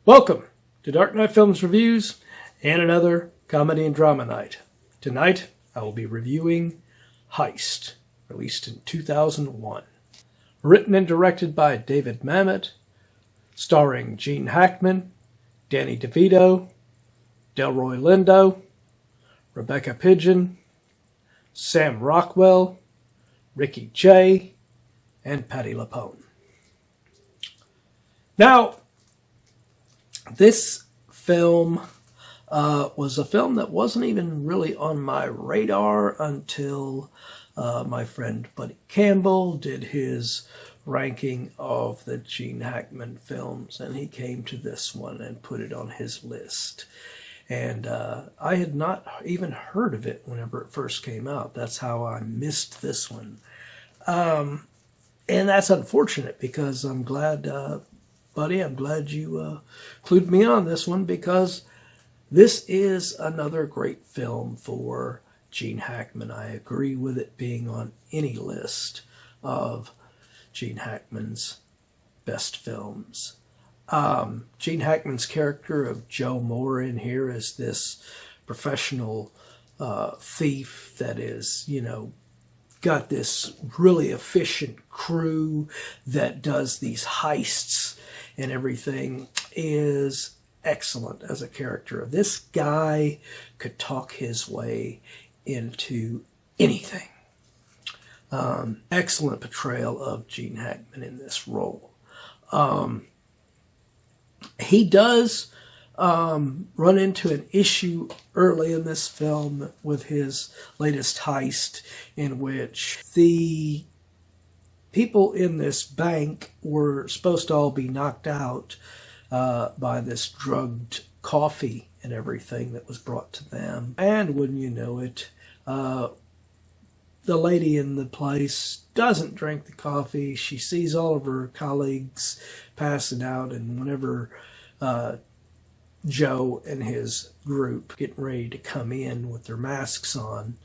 Welcome to Dark Knight Films Reviews and another comedy and drama night. Tonight I will be reviewing Heist, released in 2001. Written and directed by David Mamet, starring Gene Hackman, Danny DeVito, Delroy Lindo, Rebecca Pidgeon, Sam Rockwell, Ricky Jay, and Patti LuPone. Now, this film was a film that wasn't even really on my radar until my friend Buddy Campbell did his ranking of the Gene Hackman films, and he came to this one and put it on his list. And I had not even heard of it whenever it first came out. That's how I missed this one. And that's unfortunate because I'm glad... Buddy, I'm glad you clued me on this one because this is another great film for Gene Hackman. I agree with it being on any list of Gene Hackman's best films. Gene Hackman's character of Joe Moore in here is this professional thief that is, got this really efficient crew that does these heists and everything, is excellent as a character. This guy could talk his way into anything. Excellent portrayal of Gene Hackman in this role. He does run into an issue early in this film with his latest heist, in which the people in this bank were supposed to all be knocked out by this drugged coffee and everything that was brought to them. And wouldn't you know it, the lady in the place doesn't drink the coffee. She sees all of her colleagues passing out, and whenever Joe and his group getting ready to come in with their masks on,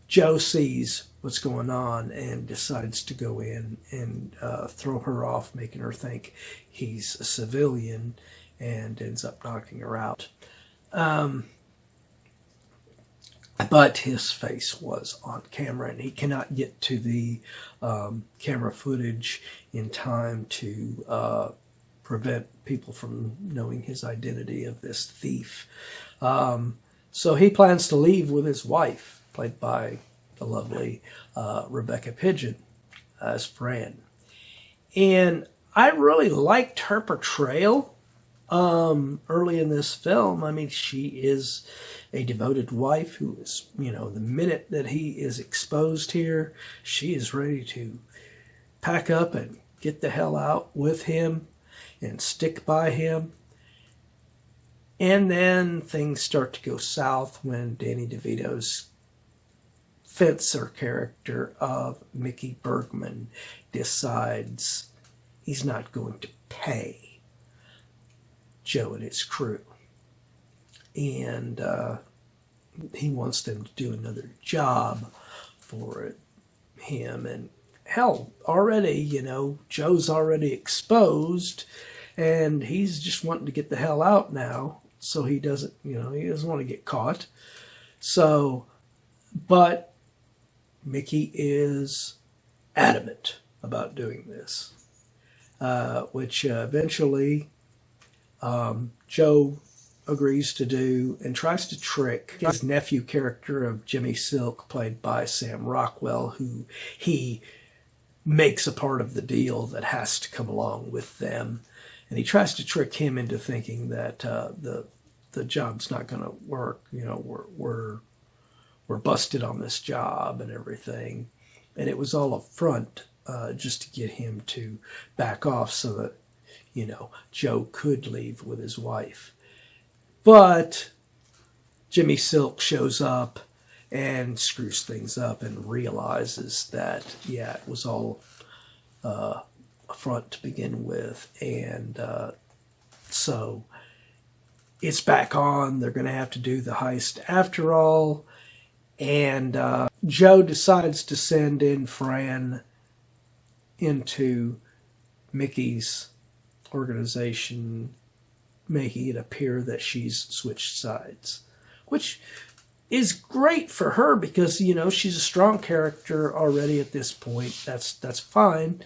Joe sees what's going on and decides to go in and throw her off, making her think he's a civilian, and ends up knocking her out. But his face was on camera, and he cannot get to the camera footage in time to prevent people from knowing his identity of this thief. So he plans to leave with his wife, played by the lovely Rebecca Pidgeon, as Fran. And I really liked her portrayal early in this film. I mean, she is a devoted wife who is, the minute that he is exposed here, she is ready to pack up and get the hell out with him and stick by him. And then things start to go south when Danny DeVito's fencer character of Mickey Bergman decides he's not going to pay Joe and his crew. And he wants them to do another job for him. And hell, already, Joe's already exposed, and he's just wanting to get the hell out now. So he doesn't, he doesn't want to get caught. So, but Mickey is adamant about doing this, which eventually Joe agrees to do and tries to trick his nephew character of Jimmy Silk, played by Sam Rockwell, who he makes a part of the deal that has to come along with them. And he tries to trick him into thinking that the job's not going to work. We're busted on this job and everything. And it was all a front just to get him to back off so that, Joe could leave with his wife. But Jimmy Silk shows up and screws things up and realizes that, it was all a front to begin with. And so it's back on. They're going to have to do the heist after all. And Joe decides to send in Fran into Mickey's organization, making it appear that she's switched sides, which is great for her because, you know, she's a strong character already at this point. That's fine.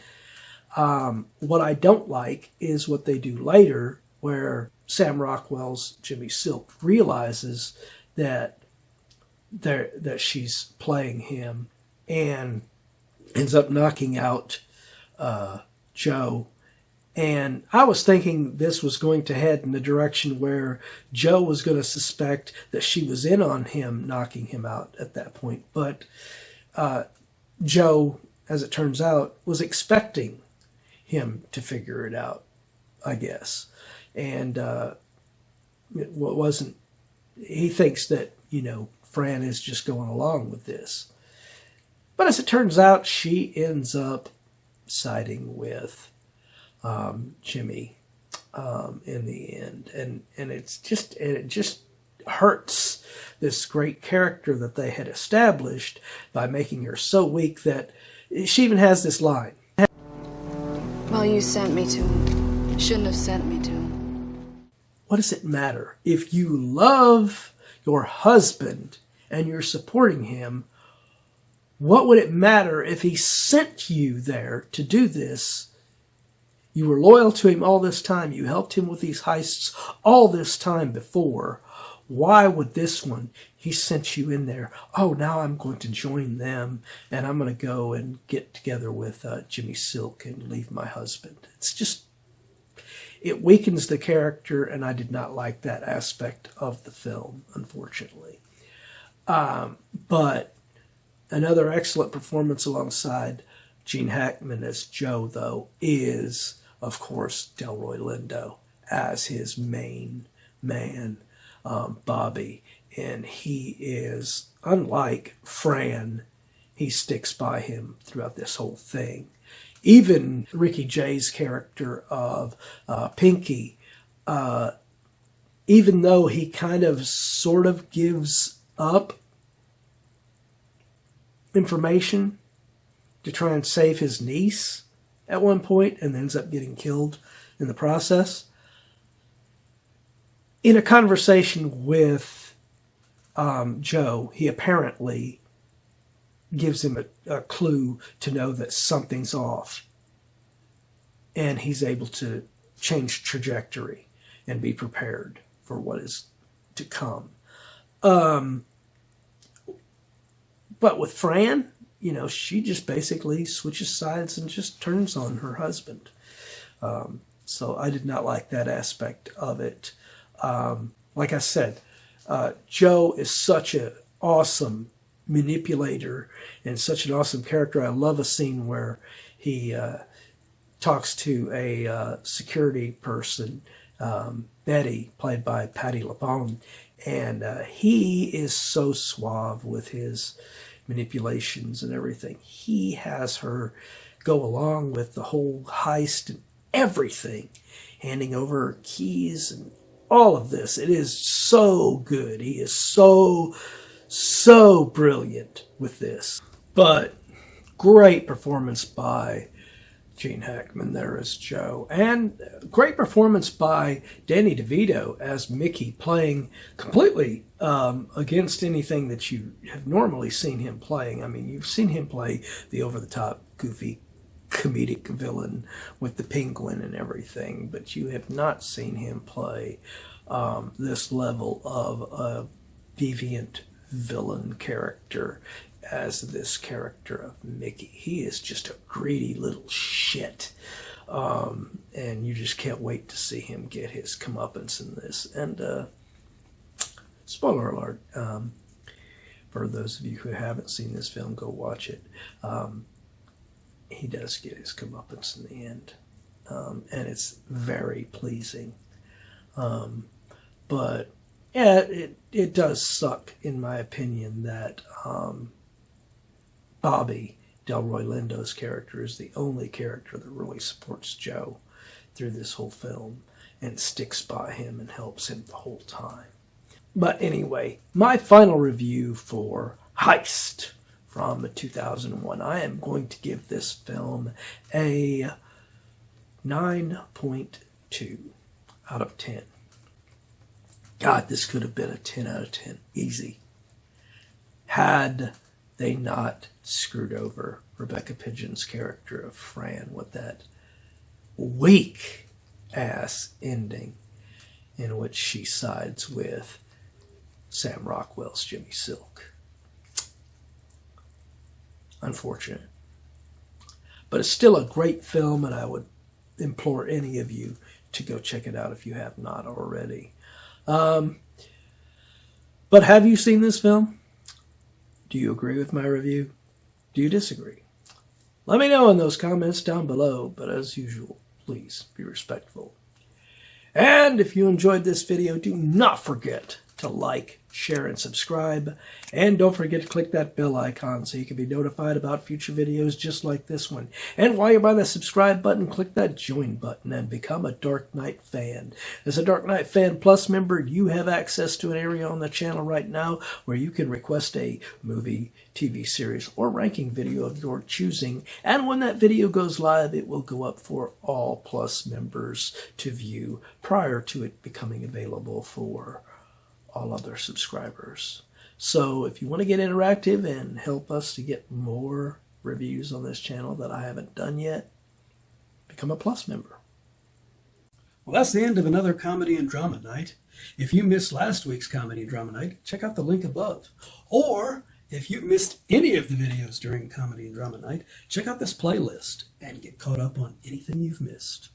What I don't like is what they do later, where Sam Rockwell's Jimmy Silk realizes that she's playing him and ends up knocking out Joe. And I was thinking this was going to head in the direction where Joe was going to suspect that she was in on him knocking him out at that point. But Joe, as it turns out, was expecting him to figure it out, I guess. And it wasn't, he thinks that, you know, Fran is just going along with this. But as it turns out, she ends up siding with Jimmy in the end, and it just hurts this great character that they had established by making her so weak that she even has this line. Well, you sent me to him. Shouldn't have sent me to him. What does it matter? If you love your husband and you're supporting him, what would it matter if he sent you there to do this? You were loyal to him all this time. You helped him with these heists all this time before. Why would this one, he sent you in there, oh, now I'm going to join them and I'm going to go and get together with Jimmy Silk and leave my husband. It's just, it weakens the character, and I did not like that aspect of the film, unfortunately. But another excellent performance alongside Gene Hackman as Joe, though, is, of course, Delroy Lindo as his main man, Bobby. And he is, unlike Fran, he sticks by him throughout this whole thing. Even Ricky Jay's character of Pinky, even though he kind of sort of gives up information to try and save his niece at one point and ends up getting killed in the process. In a conversation with Joe, he apparently gives him a clue to know that something's off. And he's able to change trajectory and be prepared for what is to come. But with Fran, you know, she just basically switches sides and just turns on her husband. So I did not like that aspect of it. Like I said, Joe is such an awesome manipulator and such an awesome character. I love a scene where he talks to a security person, Betty, played by Patti LuPone, and he is so suave with his manipulations and everything. He has her go along with the whole heist and everything, handing over her keys and all of this. It is so good. He is so brilliant with this. But great performance by Gene Hackman there as Joe. And great performance by Danny DeVito as Mickey, playing completely against anything that you have normally seen him playing. I mean, you've seen him play the over-the-top, goofy, comedic villain with the penguin and everything, but you have not seen him play this level of a deviant villain character as this character of Mickey. He is just a greedy little shit. And you just can't wait to see him get his comeuppance in this. And spoiler alert, for those of you who haven't seen this film, go watch it. He does get his comeuppance in the end. And it's very pleasing. But yeah, it does suck, in my opinion, that Bobby, Delroy Lindo's character, is the only character that really supports Joe through this whole film and sticks by him and helps him the whole time. But anyway, my final review for Heist from 2001. I am going to give this film a 9.2 2 out of 10. God, this could have been a 10 out of 10. Easy. Had they not screwed over Rebecca Pidgeon's character of Fran with that weak-ass ending in which she sides with Sam Rockwell's Jimmy Silk. Unfortunate. But it's still a great film, and I would implore any of you to go check it out if you have not already. But have you seen this film? Do you agree with my review? Do you disagree? Let me know in those comments down below, but as usual, please be respectful. And if you enjoyed this video, do not forget to like, share, and subscribe. And don't forget to click that bell icon so you can be notified about future videos just like this one. And while you're by the subscribe button, click that join button and become a Dark Knight fan. As a Dark Knight Fan Plus member, you have access to an area on the channel right now where you can request a movie, TV series, or ranking video of your choosing. And when that video goes live, it will go up for all Plus members to view prior to it becoming available for all other subscribers. So if you want to get interactive and help us to get more reviews on this channel that I haven't done yet, become a Plus member. Well, that's the end of another Comedy and Drama Night. If you missed last week's Comedy and Drama Night, check out the link above. Or if you missed any of the videos during Comedy and Drama Night, check out this playlist and get caught up on anything you've missed.